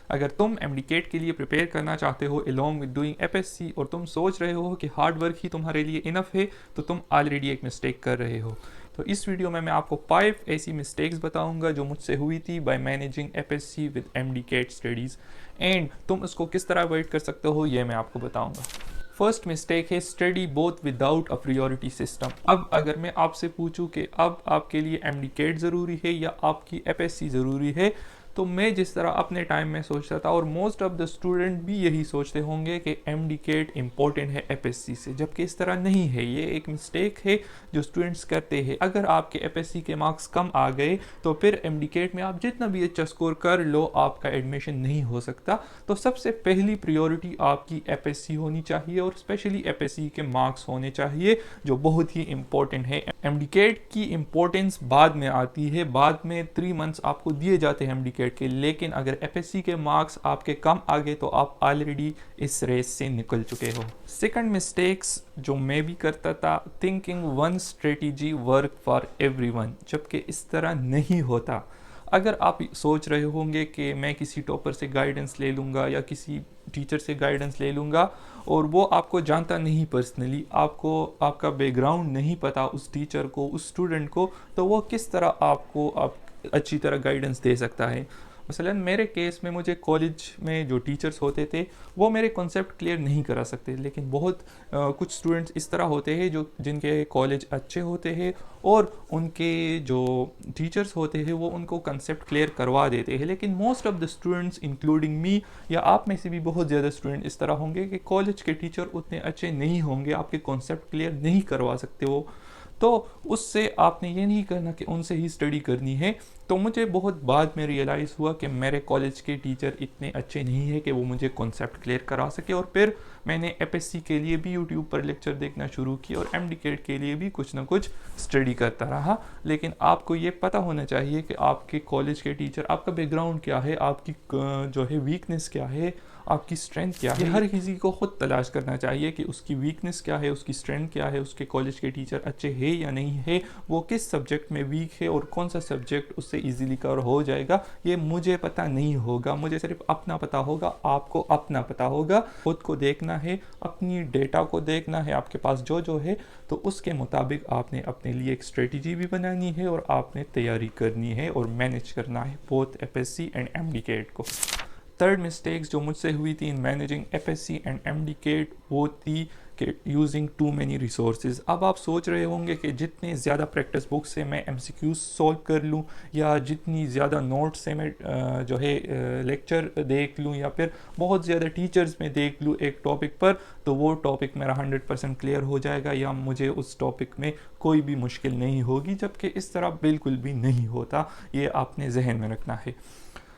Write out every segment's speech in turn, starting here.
अगर तुम एमडीकेट के लिए प्रिपेयर करना चाहते हो अलॉन्ग विद डूइंग एफएससी और तुम सोच रहे हो कि हार्ड वर्क ही तुम्हारे लिए इनफ है, तो तुम ऑलरेडी एक मिस्टेक कर रहे हो। तो इस वीडियो में मैं आपको 5 ऐसी मिस्टेक्स बताऊंगा जो मुझसे हुई थी by managing FSC with MDCAT studies, and तुम उसको किस तरह अवॉइड कर सकते हो ये मैं आपको बताऊंगा। फर्स्ट मिस्टेक है study both without a priority system. अब अगर मैं आपसे पूछूं कि अब आपके लिए एमडीकेट ज़रूरी है या आपकी एफएससी ज़रूरी है, तो मैं जिस तरह अपने टाइम में सोचता था और मोस्ट ऑफ द स्टूडेंट भी यही सोचते होंगे कि एमडीकेट इम्पॉर्टेंट है एफएससी से, जबकि इस तरह नहीं है। ये एक मिस्टेक है जो स्टूडेंट्स करते हैं। अगर आपके एफएससी के मार्क्स कम आ गए तो फिर एमडीकेट में आप जितना भी अच्छा स्कोर कर लो आपका एडमिशन नहीं हो सकता। तो सबसे पहली प्रायोरिटी आपकी एफएससी होनी चाहिए और स्पेशली एफएससी के मार्क्स होने चाहिए, जो बहुत ही इंपॉर्टेंट है। एमडीकेट की इंपॉर्टेंस बाद में आती है, बाद में 3 मंथ्स आपको दिए जाते हैं एमडीकेट के, लेकिन अगर एफएससी के मार्क्स आपके कम आ गए तो आप ऑलरेडी इस रेस से निकल चुके हो। सेकंड मिस्टेक्स जो मैं भी करता था, thinking one strategy work for everyone, जबकि इस तरह नहीं होता। अगर आप सोच रहे होंगे कि मैं किसी टॉपर से गाइडेंस ले लूँगा या किसी टीचर से गाइडेंस ले लूँगा और वो आपको जानता नहीं पर्सनली, आपको आपका बैकग्राउंड नहीं पता उस टीचर को, उस स्टूडेंट को, तो वो किस तरह आपको अच्छी तरह गाइडेंस दे सकता है। मसलन मेरे केस में मुझे कॉलेज में जो टीचर्स होते थे वो मेरे कॉन्सेप्ट क्लियर नहीं करा सकते, लेकिन बहुत कुछ स्टूडेंट्स इस तरह होते हैं जो जिनके कॉलेज अच्छे होते हैं और उनके जो टीचर्स होते हैं वो उनको कंसेप्ट क्लियर करवा देते हैं। लेकिन most of the students including me या आप में से भी बहुत ज़्यादा स्टूडेंट इस तरह होंगे कि कॉलेज के टीचर उतने अच्छे नहीं होंगे, आपके कॉन्सेप्ट क्लियर नहीं करवा सकते वो। तो उससे आपने ये नहीं करना कि उनसे ही स्टडी करनी है। तो मुझे बहुत बाद में रियलाइज़ हुआ कि मेरे कॉलेज के टीचर इतने अच्छे नहीं है कि वो मुझे कॉन्सेप्ट क्लियर करा सके, और फिर मैंने एफएससी के लिए भी यूट्यूब पर लेक्चर देखना शुरू किया और एमडीकेट के लिए भी कुछ ना कुछ स्टडी करता रहा। लेकिन आपको ये पता होना चाहिए कि आपके कॉलेज के टीचर, आपका बैकग्राउंड क्या है, आपकी जो है वीकनेस क्या है, आपकी स्ट्रेंथ क्या है। हर किसी को खुद तलाश करना चाहिए कि उसकी वीकनेस क्या है, उसकी स्ट्रेंथ क्या है, उसके कॉलेज के टीचर अच्छे हैं या नहीं है, वो किस सब्जेक्ट में वीक है और कौन सा सब्जेक्ट उससे इजीली कवर हो जाएगा। ये मुझे पता नहीं होगा, मुझे सिर्फ अपना पता होगा, आपको अपना पता होगा। खुद को देखना है, अपनी डेटा को देखना है, आपके पास जो जो है, तो उसके मुताबिक आपने अपने लिए एक स्ट्रेटजी भी बनानी है और आपने तैयारी करनी है और मैनेज करना है बोथ एफएससी एंड एमडीकेट को। थर्ड मिस्टेक्स जो मुझसे हुई थी in managing FSc and MDCAT वो थी कि यूजिंग टू मैनी रिसोर्सेज। अब आप सोच रहे होंगे कि जितने ज़्यादा प्रैक्टिस बुक से मैं एमसीक्यूज सॉल्व कर लूँ या जितनी ज़्यादा नोट्स से मैं जो है लेक्चर देख लूँ या फिर बहुत ज़्यादा टीचर्स में देख लूँ एक टॉपिक पर, तो वो टॉपिक मेरा 100% क्लियर हो जाएगा या मुझे उस टॉपिक में कोई भी मुश्किल नहीं होगी, जबकि इस तरह बिल्कुल भी नहीं होता। ये आपने जहन में रखना है।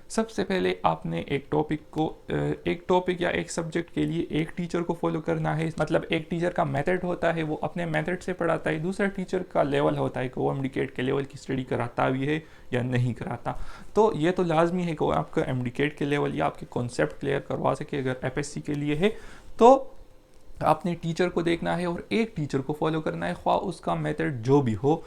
सबसे पहले आपने एक टॉपिक या एक सब्जेक्ट के लिए एक टीचर को फॉलो करना है। मतलब एक टीचर का मेथड होता है, वो अपने मेथड से पढ़ाता है, दूसरा टीचर का लेवल होता है कि वो एमडीकेट के लेवल की स्टडी कराता भी है या नहीं कराता। तो ये तो लाजमी है कि वो आपका एमडीकेट के लेवल या आपके कॉन्सेप्ट क्लियर करवा सके। अगर एफएससी के लिए है तो आपने टीचर को देखना है और एक टीचर को फॉलो करना है, ख्वाह उसका मेथड जो भी हो,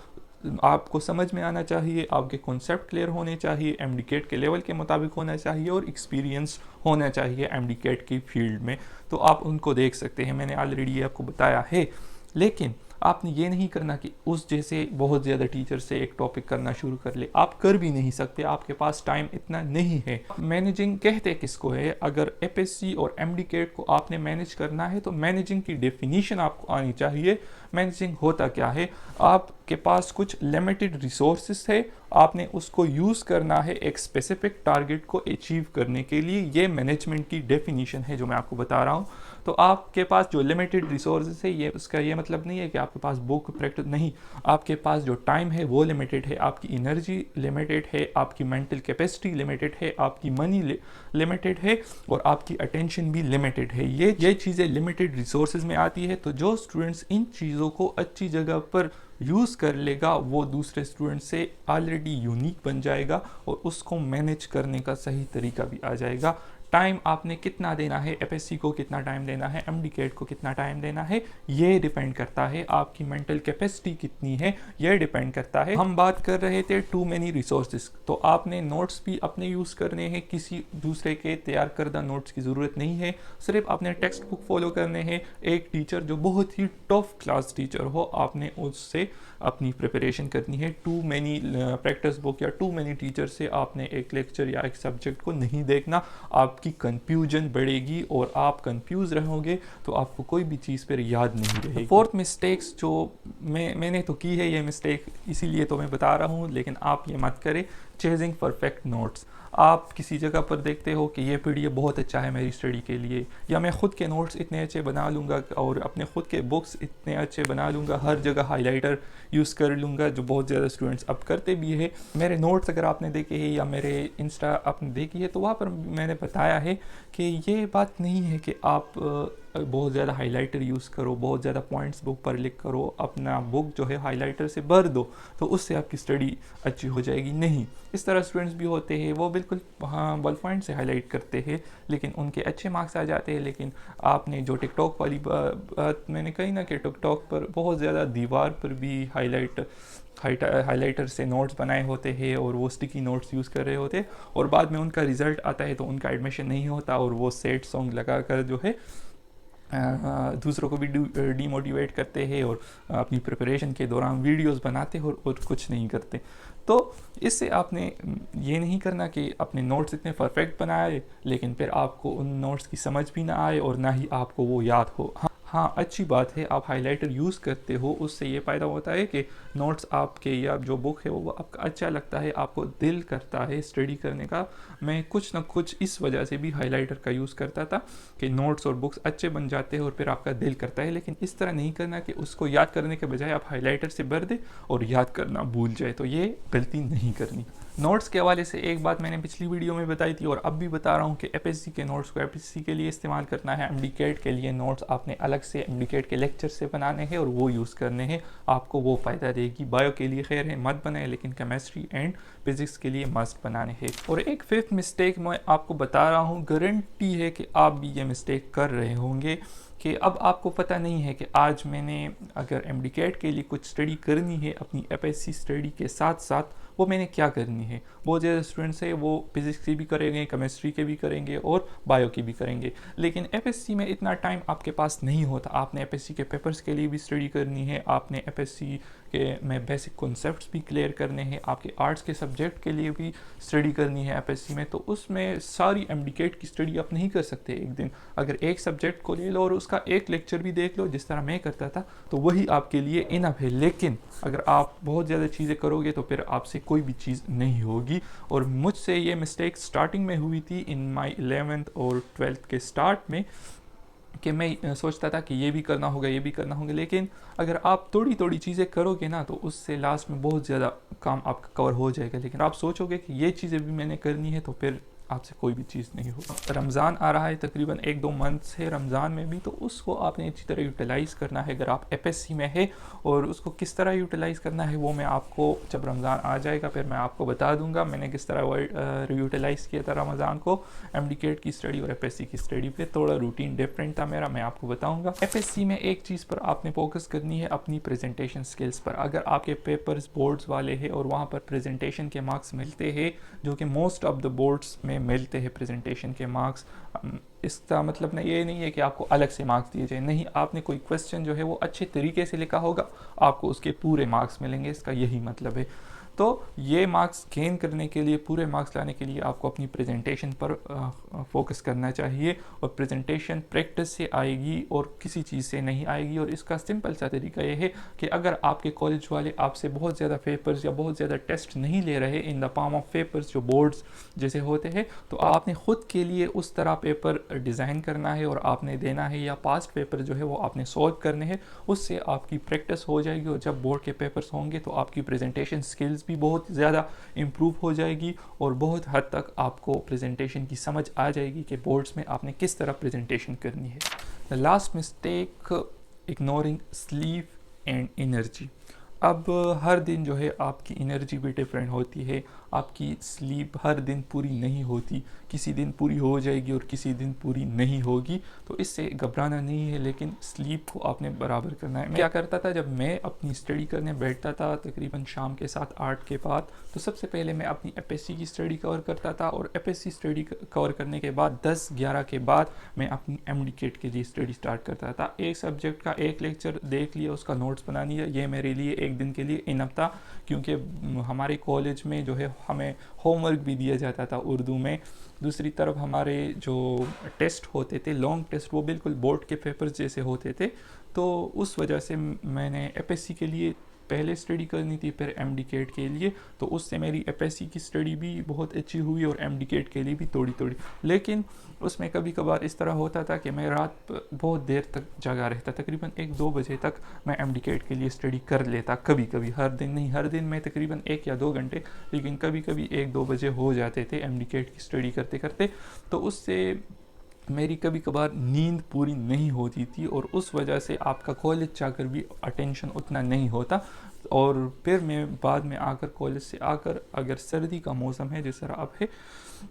आपको समझ में आना चाहिए, आपके कॉन्सेप्ट क्लियर होने चाहिए, एमडीकेट के लेवल के मुताबिक होना चाहिए और एक्सपीरियंस होना चाहिए एमडीकेट की फील्ड में। तो आप उनको देख सकते हैं, मैंने ऑलरेडी ये आपको बताया है। लेकिन आपने ये नहीं करना कि उस जैसे बहुत ज़्यादा टीचर से एक टॉपिक करना शुरू कर ले, आप कर भी नहीं सकते, आपके पास टाइम इतना नहीं है। मैनेजिंग कहते किसको है? अगर एफएससी और एमडीकेट को आपने मैनेज करना है तो मैनेजिंग की डेफिनीशन आपको आनी चाहिए। मैनेजिंग होता क्या है? आपके पास कुछ लिमिटेड रिसोर्सेस है, आपने उसको यूज़ करना है एक स्पेसिफिक टारगेट को अचीव करने के लिए। ये मैनेजमेंट की डेफिनीशन है जो मैं आपको बता रहा हूँ। तो आपके पास जो लिमिटेड रिसोर्सेज है, ये उसका ये मतलब नहीं है कि आपके पास बुक प्रैक्टिस नहीं, आपके पास जो टाइम है वो लिमिटेड है, आपकी एनर्जी लिमिटेड है, आपकी मेंटल कैपेसिटी लिमिटेड है, आपकी मनी लिमिटेड है और आपकी अटेंशन भी लिमिटेड है। ये चीज़ें लिमिटेड रिसोर्सेज में आती है। तो जो स्टूडेंट्स इन चीज़ों को अच्छी जगह पर यूज़ कर लेगा वो दूसरे स्टूडेंट से ऑलरेडी यूनिक बन जाएगा और उसको मैनेज करने का सही तरीका भी आ जाएगा। टाइम आपने कितना देना है, एफएससी को कितना टाइम देना है, एमडीकेट को कितना टाइम देना है, ये डिपेंड करता है। आपकी मेंटल कैपेसिटी कितनी है, ये डिपेंड करता है। हम बात कर रहे थे टू मेनी रिसोर्सेज, तो आपने नोट्स भी अपने यूज़ करने हैं, किसी दूसरे के तैयार करदा नोट्स की ज़रूरत नहीं है। सिर्फ आपने टेक्स्ट बुक फॉलो करने हैं। एक टीचर जो बहुत ही टफ क्लास टीचर हो, आपने उससे अपनी प्रिपरेशन करनी है। टू मेनी प्रैक्टिस बुक या टू मेनी टीचर से आपने एक लेक्चर या एक सब्जेक्ट को नहीं देखना। आपकी कंफ्यूजन बढ़ेगी और आप कंफ्यूज रहोगे तो आपको कोई भी चीज़ पर याद नहीं रहेगी। फोर्थ मिस्टेक्स जो मैंने तो की है, ये मिस्टेक इसीलिए तो मैं बता रहा हूँ, लेकिन आप ये मत करें। Chasing perfect notes. आप किसी जगह पर देखते हो कि ये पीडीएफ बहुत अच्छा है मेरी स्टडी के लिए, या मैं ख़ुद के नोट्स इतने अच्छे बना लूँगा और अपने ख़ुद के बुक्स इतने अच्छे बना लूँगा, हर जगह हाइलाइटर यूज़ कर लूँगा, जो बहुत ज़्यादा स्टूडेंट्स अब करते भी है। मेरे नोट्स अगर आपने देखे हैं या मेरे इंस्टा आपने देखी है, तो वहाँ पर मैंने बताया है कि ये बात नहीं है कि आप बहुत ज़्यादा हाइलाइटर यूज़ करो, बहुत ज़्यादा पॉइंट्स बुक पर लिख करो, अपना बुक जो है हाइलाइटर से भर दो तो उससे आपकी स्टडी अच्छी हो जाएगी। नहीं, इस तरह स्टूडेंट्स भी होते हैं, वो बिल्कुल बल पॉइंट से हाईलाइट करते हैं लेकिन उनके अच्छे मार्क्स आ जाते हैं। लेकिन आपने जो टिकटॉक वाली बात मैंने कही ना कि टिकटॉक पर बहुत ज़्यादा दीवार पर भी हाइलाइटर से नोट्स बनाए होते हैं और वो स्टिकी नोट्स यूज़ कर रहे होते हैं, और बाद में उनका रिज़ल्ट आता है तो उनका एडमिशन नहीं होता और वो सैड सॉन्ग लगा कर जो है दूसरों को भी डीमोटिवेट करते हैं और अपनी प्रिपरेशन के दौरान वीडियोस बनाते हैं और कुछ नहीं करते। तो इससे आपने ये नहीं करना कि अपने नोट्स इतने परफेक्ट बनाए लेकिन फिर आपको उन नोट्स की समझ भी ना आए और ना ही आपको वो याद हो। हाँ, अच्छी बात है आप हाइलाइटर यूज़ करते हो, उससे ये फ़ायदा होता है कि नोट्स आपके या जो बुक है वो आपका अच्छा लगता है, आपको दिल करता है स्टडी करने का। मैं कुछ ना कुछ इस वजह से भी हाइलाइटर का यूज़ करता था कि नोट्स और बुक्स अच्छे बन जाते हैं और फिर आपका दिल करता है। लेकिन इस तरह नहीं करना कि उसको याद करने के बजाय आप हाइलाइटर से भर दे और याद करना भूल जाए, तो ये गलती नहीं करनी। नोट्स के हवाले से एक बात मैंने पिछली वीडियो में बताई थी और अब भी बता रहा हूँ कि एफएससी के नोट्स को एफएससी के लिए इस्तेमाल करना है। एमडीकेट के लिए नोट्स आपने अलग से एमडीकेट के लेक्चर से बनाने हैं और वो यूज़ करने हैं, आपको वो फ़ायदा देगी। बायो के लिए खैर है मत बनाए, लेकिन केमिस्ट्री एंड फिजिक्स के लिए मस्ट बनाने हैं। और एक फिफ्थ मिस्टेक मैं आपको बता रहा हूँ, गारंटी है कि आप भी ये मिस्टेक कर रहे होंगे कि अब आपको पता नहीं है कि आज मैंने अगर एमडीकेट के लिए कुछ स्टडी करनी है अपनी एफएससी स्टडी के साथ साथ, वो मैंने क्या करनी है। बहुत ज़्यादा स्टूडेंट्स है वो फिज़िक्स की भी करेंगे, केमिस्ट्री के भी करेंगे और बायो की भी करेंगे, लेकिन एफएससी में इतना टाइम आपके पास नहीं होता। आपने एफएससी के पेपर्स के लिए भी स्टडी करनी है, आपने एफएससी के में बेसिक कॉन्सेप्ट्स भी क्लियर करने हैं, आपके आर्ट्स के सब्जेक्ट के लिए भी स्टडी करनी है एफएससी में। तो उसमें सारी एमडीकेट की स्टडी आप नहीं कर सकते एक दिन। अगर एक सब्जेक्ट को ले लो और उसका एक लेक्चर भी देख लो जिस तरह मैं करता था, तो वही आपके लिए इनफ है। लेकिन अगर आप बहुत ज़्यादा चीज़ें करोगे तो फिर आपसे कोई भी चीज़ नहीं होगी। और मुझसे ये मिस्टेक स्टार्टिंग में हुई थी इन माई 11th और 12th के स्टार्ट में, कि मैं सोचता था कि ये भी करना होगा, ये भी करना होगा। लेकिन अगर आप थोड़ी थोड़ी चीज़ें करोगे ना तो उससे लास्ट में बहुत ज़्यादा काम आपका कवर हो जाएगा। लेकिन आप सोचोगे कि ये चीज़ें भी मैंने करनी है तो फिर आपसे कोई भी चीज़ नहीं होगी। रमज़ान आ रहा है, तकरीबन 1-2 मंथ्स है रमज़ान में भी, तो उसको आपने अच्छी तरह यूटिलाइज़ करना है अगर आप एफएससी में है। और उसको किस तरह यूटिलाइज़ करना है वो मैं आपको जब रमज़ान आ जाएगा फिर मैं आपको बता दूंगा मैंने किस तरह यूटिलाइज़ किया था रमज़ान को। एमडीकेट की स्टडी और एफएससी की स्टडी पे थोड़ा रूटीन डिफरेंट था मेरा, मैं आपको बताऊँगा। एफएससी में एक चीज़ पर आपने फोकस करनी है, अपनी प्रेजेंटेशन स्किल्स पर। अगर आपके पेपर्स बोर्ड्स वाले हैं और वहाँ पर प्रेजेंटेशन के मार्क्स मिलते हैं, जो कि मोस्ट ऑफ द बोर्ड्स में मिलते हैं प्रेजेंटेशन के मार्क्स, इसका मतलब ना ये नहीं है कि आपको अलग से मार्क्स दिए जाए, नहीं, आपने कोई क्वेश्चन जो है वो अच्छे तरीके से लिखा होगा, आपको उसके पूरे मार्क्स मिलेंगे, इसका यही मतलब है। तो ये मार्क्स गेन करने के लिए, पूरे मार्क्स लाने के लिए आपको अपनी प्रेजेंटेशन पर फोकस करना चाहिए। और प्रेजेंटेशन प्रैक्टिस से आएगी और किसी चीज़ से नहीं आएगी। और इसका सिंपल सा तरीका ये है कि अगर आपके कॉलेज वाले आपसे बहुत ज़्यादा पेपर्स या बहुत ज़्यादा टेस्ट नहीं ले रहे in the form of papers जो बोर्ड्स जैसे होते हैं, तो आपने ख़ुद के लिए उस तरह पेपर डिज़ाइन करना है और आपने देना है, या पास्ट पेपर जो है वो आपने सॉल्व करने हैं। उससे आपकी प्रैक्टिस हो जाएगी और जब बोर्ड के पेपर्स होंगे तो आपकी प्रेजेंटेशन स्किल्स भी बहुत ज़्यादा इम्प्रूव हो जाएगी और बहुत हद तक आपको प्रेजेंटेशन की समझ आ जाएगी कि बोर्ड्स में आपने किस तरह प्रेजेंटेशन करनी है। The last mistake, ignoring sleep and energy. अब हर दिन जो है आपकी एनर्जी भी डिफरेंट होती है, आपकी स्लीप हर दिन पूरी नहीं होती, किसी दिन पूरी हो जाएगी और किसी दिन पूरी नहीं होगी। तो इससे घबराना नहीं है, लेकिन स्लीप को आपने बराबर करना है। मैं क्या करता था, जब मैं अपनी स्टडी करने बैठता था तकरीबन शाम के 7-8 के बाद, तो सबसे पहले मैं अपनी एफएससी की स्टडी कवर करता था, और एफएससी स्टडी कवर करने के बाद 10-11 के बाद मैं अपनी एमडीकेट के लिए स्टडी स्टार्ट करता था। एक सब्जेक्ट का एक लेक्चर देख लिया, उसका नोट्स बना लिया, ये मेरे लिए एक दिन के लिए इनफ था, क्योंकि हमारे कॉलेज में जो है हमें होमवर्क भी दिया जाता था उर्दू में। दूसरी तरफ हमारे जो टेस्ट होते थे, लॉन्ग टेस्ट, वो बिल्कुल बोर्ड के पेपर्स जैसे होते थे। तो उस वजह से मैंने एफएससी के लिए पहले स्टडी करनी थी, फिर एमडीकेट के लिए, तो उससे मेरी एफएससी की स्टडी भी बहुत अच्छी हुई और एमडीकेट के लिए भी थोड़ी थोड़ी। लेकिन उसमें कभी कभार इस तरह होता था कि मैं रात बहुत देर तक जगा रहता, तकरीबन 1-2 बजे तक मैं एमडीकेट के लिए स्टडी कर लेता, कभी कभी, हर दिन नहीं। हर दिन मैं तकरीबन 1 या 2 घंटे, लेकिन कभी कभी 1-2 बजे हो जाते थे एमडीकेट की स्टडी करते करते। तो उससे मेरी कभी कभार नींद पूरी नहीं होती थी, और उस वजह से आपका कॉलेज जाकर भी अटेंशन उतना नहीं होता। और फिर मैं बाद में आकर, कॉलेज से आकर, अगर सर्दी का मौसम है जिस तरह अब है,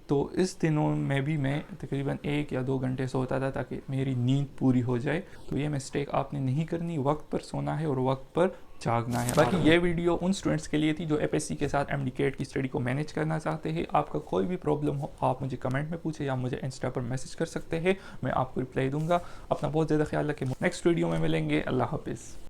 तो इस दिनों में भी मैं तकरीबन 1 या 2 घंटे सोता था ताकि मेरी नींद पूरी हो जाए। तो ये मिस्टेक आपने नहीं करनी, वक्त पर सोना है और वक्त पर जागना है। बाकी ये वीडियो उन स्टूडेंट्स के लिए थी जो एफएससी के साथ एमडीकेट की स्टडी को मैनेज करना चाहते हैं। आपका कोई भी प्रॉब्लम हो, आप मुझे कमेंट में पूछे या मुझे इंस्टा पर मैसेज कर सकते हैं, मैं आपको रिप्लाई दूंगा। अपना बहुत ज़्यादा ख्याल रखें, नेक्स्ट वीडियो में मिलेंगे। अल्लाह हाफिज़।